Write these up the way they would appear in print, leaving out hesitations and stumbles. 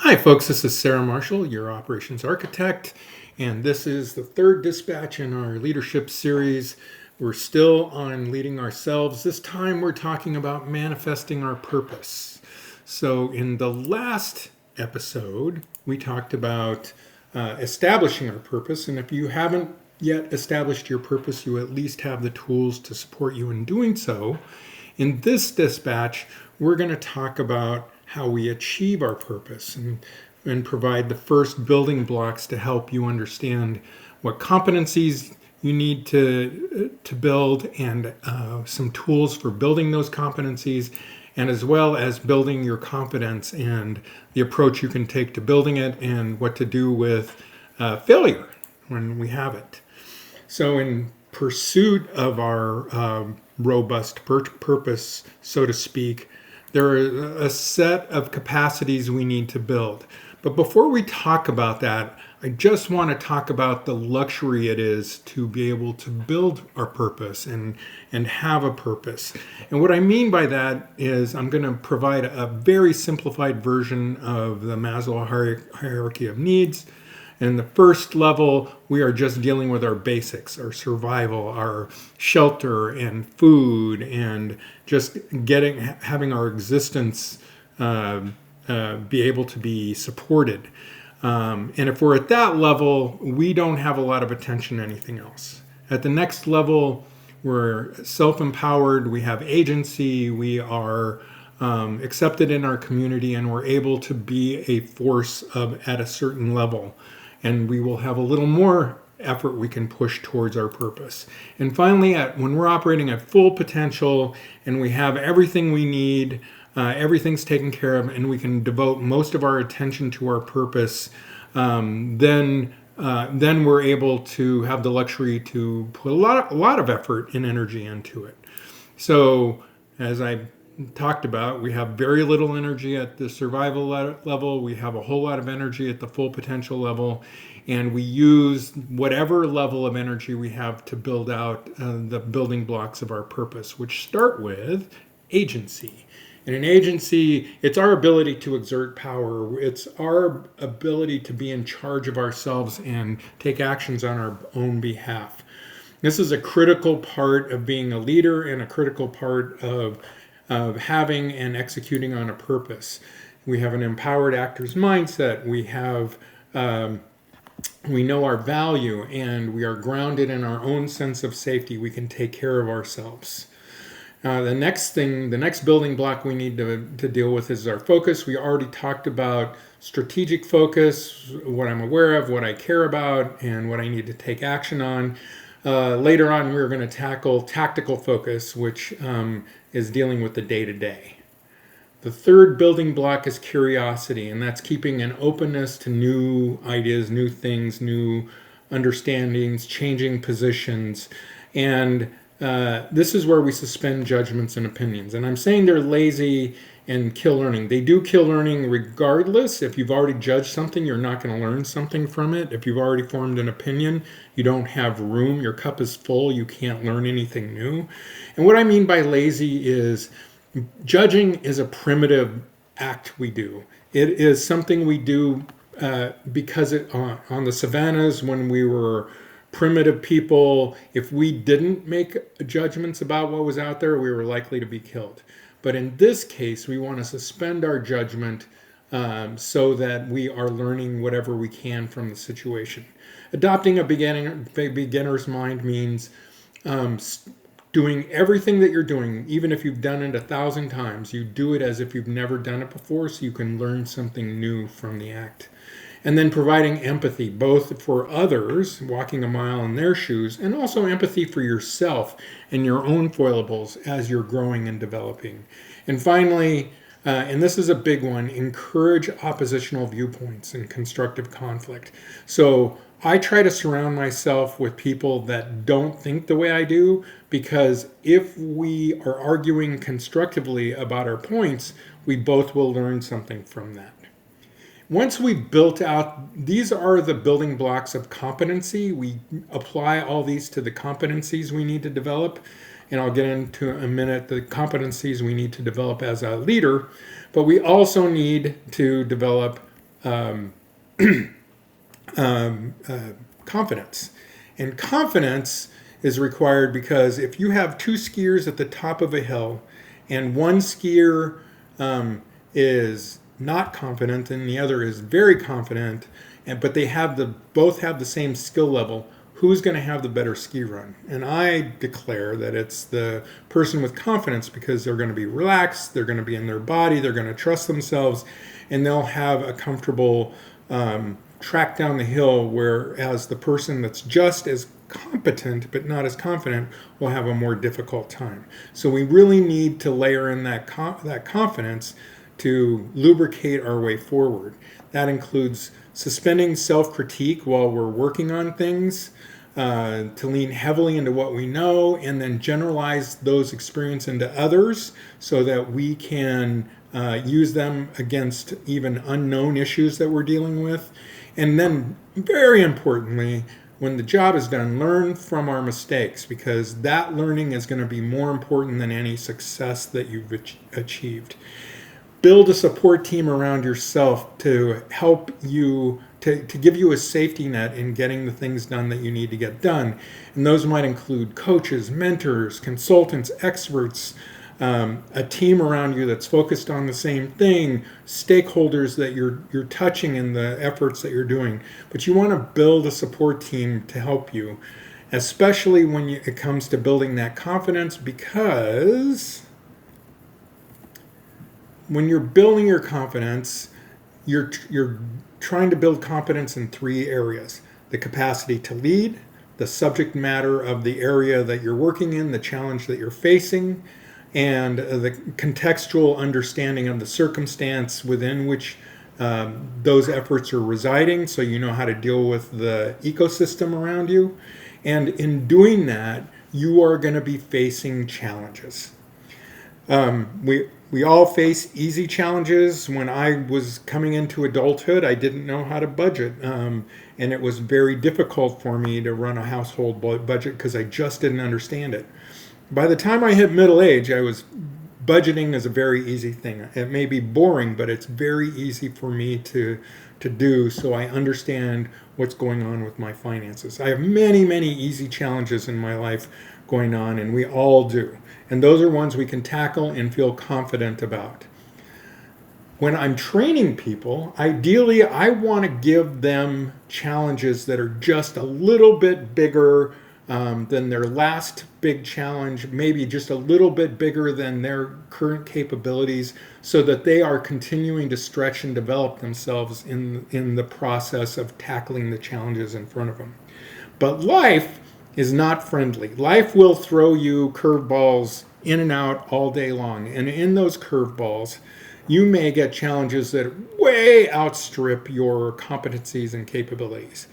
Hi, folks. This is Sarah Marshall, your operations architect, and this is the third dispatch in our leadership series. We're still on leading ourselves. This time, we're talking about manifesting our purpose. So, in the last episode, we talked about establishing our purpose, and if you haven't yet established your purpose, you at least have the tools to support you in doing so. In this dispatch, we're going to talk about how we achieve our purpose and provide the first building blocks to help you understand what competencies you need to build and some tools for building those competencies, and as well as building your confidence and the approach you can take to building it and what to do with failure when we have it. So in pursuit of our robust purpose, so to speak, there are a set of capacities we need to build. But before we talk about that, I just want to talk about the luxury it is to be able to build our purpose and have a purpose. And what I mean by that is I'm going to provide a very simplified version of the Maslow hierarchy of needs. In the first level, we are just dealing with our basics, our survival, our shelter and food, and just having our existence be able to be supported. And if we're at that level, we don't have a lot of attention to anything else. At the next level, we're self-empowered, we have agency, we are accepted in our community, and we're able to be a force at a certain level. And we will have a little more effort we can push towards our purpose. And finally, when we're operating at full potential and we have everything we need, everything's taken care of, and we can devote most of our attention to our purpose, then we're able to have the luxury to put a lot of effort and energy into it. So, as I talked about, we have very little energy at the survival level. We have a whole lot of energy at the full potential level, and we use whatever level of energy we have to build out the building blocks of our purpose, which start with agency. And in agency, it's our ability to exert power. It's our ability to be in charge of ourselves and take actions on our own behalf. This is a critical part of being a leader and a critical part of having and executing on a purpose. We have an empowered actor's mindset. We know our value, and we are grounded in our own sense of safety. We can take care of ourselves. The next building block we need to deal with is our focus. We already talked about strategic focus, what I'm aware of, what I care about, and what I need to take action on. Later on, we're going to tackle tactical focus, which is dealing with the day-to-day. The third building block is curiosity, and that's keeping an openness to new ideas, new things, new understandings, changing positions. And this is where we suspend judgments and opinions. And I'm saying they're lazy and kill learning. They do kill learning regardless. If you've already judged something, you're not going to learn something from it. If you've already formed an opinion, you don't have room. Your cup is full. You can't learn anything new. And what I mean by lazy is judging is a primitive act we do. It is something we do because on the savannas when we were primitive people, if we didn't make judgments about what was out there, we were likely to be killed. But in this case, we want to suspend our judgment so that we are learning whatever we can from the situation. Adopting a beginner's mind means doing everything that you're doing, even if you've done it 1,000 times, you do it as if you've never done it before so you can learn something new from the act. And then providing empathy, both for others, walking a mile in their shoes, and also empathy for yourself and your own foilables as you're growing and developing. And finally, and this is a big one, encourage oppositional viewpoints and constructive conflict. So I try to surround myself with people that don't think the way I do, because if we are arguing constructively about our points, we both will learn something from that. Once we've built out, these are the building blocks of competency. We apply all these to the competencies we need to develop. And I'll get into in a minute the competencies we need to develop as a leader. But we also need to develop confidence. And confidence is required because if you have two skiers at the top of a hill and one skier is not confident and the other is very confident, but they both have the same skill level, who's going to have the better ski run? And I declare that it's the person with confidence, because they're going to be relaxed, they're going to be in their body, they're going to trust themselves, and they'll have a comfortable track down the hill, whereas the person that's just as competent but not as confident will have a more difficult time. So we really need to layer in that confidence to lubricate our way forward. That includes suspending self-critique while we're working on things, to lean heavily into what we know, and then generalize those experiences into others so that we can use them against even unknown issues that we're dealing with. And then, very importantly, when the job is done, learn from our mistakes, because that learning is going to be more important than any success that you've achieved. Build a support team around yourself to help you, to give you a safety net in getting the things done that you need to get done. And those might include coaches, mentors, consultants, experts, a team around you that's focused on the same thing, stakeholders that you're touching in the efforts that you're doing. But you want to build a support team to help you, especially when it comes to building that confidence, because when you're building your confidence, you're trying to build competence in three areas: the capacity to lead, the subject matter of the area that you're working in, the challenge that you're facing, and the contextual understanding of the circumstance within which those efforts are residing, so you know how to deal with the ecosystem around you. And in doing that, you are going to be facing challenges. We all face easy challenges. When I was coming into adulthood, I didn't know how to budget, and it was very difficult for me to run a household budget because I just didn't understand it. By the time I hit middle age, budgeting is a very easy thing. It may be boring, but it's very easy for me to do, so I understand what's going on with my finances. I have many, many easy challenges in my life going on, and we all do. And those are ones we can tackle and feel confident about. When I'm training people, ideally I want to give them challenges that are just a little bit bigger than their last big challenge, maybe just a little bit bigger than their current capabilities, so that they are continuing to stretch and develop themselves in the process of tackling the challenges in front of them. But life is not friendly. Life will throw you curveballs in and out all day long. And in those curveballs, you may get challenges that way outstrip your competencies and capabilities.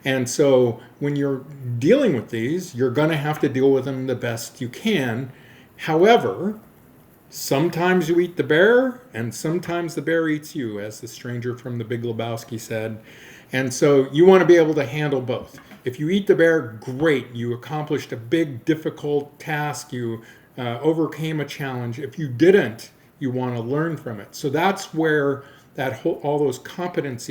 And so when you're dealing with these, you're going to have to deal with them the best you can. However, sometimes you eat the bear, and sometimes the bear eats you, as the stranger from The Big Lebowski said. And so you want to be able to handle both. If you eat the bear, great. You accomplished a big, difficult task. You overcame a challenge. If you didn't, you want to learn from it. So that's where all those confidence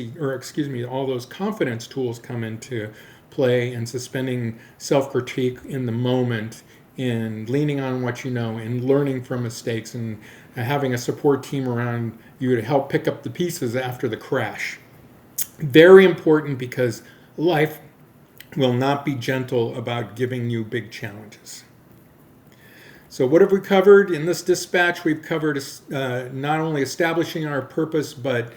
tools come into play, and suspending self-critique in the moment, in leaning on what you know, and learning from mistakes, and having a support team around you to help pick up the pieces after the crash. Very important, because life will not be gentle about giving you big challenges. So what have we covered in this dispatch? We've covered not only establishing our purpose, but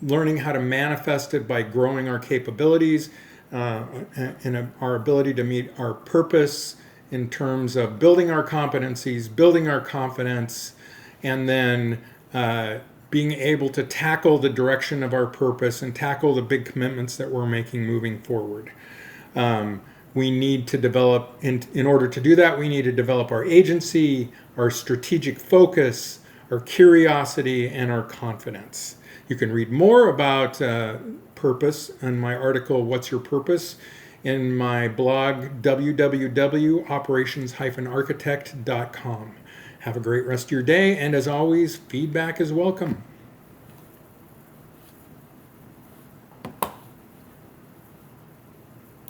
learning how to manifest it by growing our capabilities and our ability to meet our purpose in terms of building our competencies, building our confidence, and then being able to tackle the direction of our purpose and tackle the big commitments that we're making moving forward. We need to develop, in order to do that, we need to develop our agency, our strategic focus, our curiosity, and our confidence. You can read more about purpose in my article, What's Your Purpose?, in my blog, www.operations-architect.com. Have a great rest of your day, and as always, feedback is welcome.